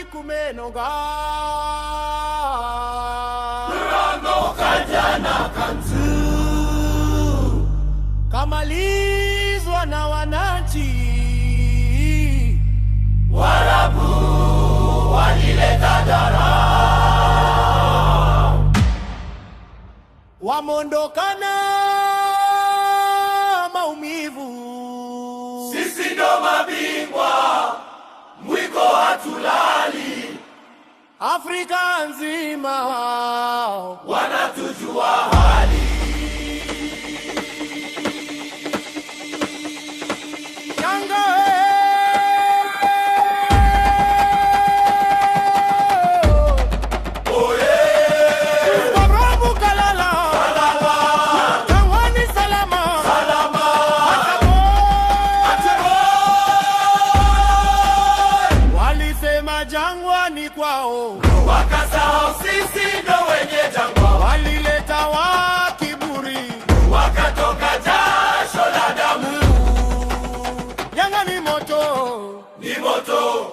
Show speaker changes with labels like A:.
A: jangwani kumenoga,
B: Rango Kajana Kanzu
A: kamalizwa na wananchi.
B: Warabu walileta dara,
A: wamondokana maumivu.
B: Sisi ndo mabingwa, mwiko hatulali.
A: Afrika nzima
B: wanatujua hali.
A: Yanga
B: oye,
A: Wabrabu kalala, jangwani salama,
B: Atebo.
A: walisema jangwani kwao,
B: Wakasahau sisi ndo wenye jangwa,
A: walileta wa kiburi,
B: wakatoka jasho la damu.
A: Yanga ni moto,
B: Ni moto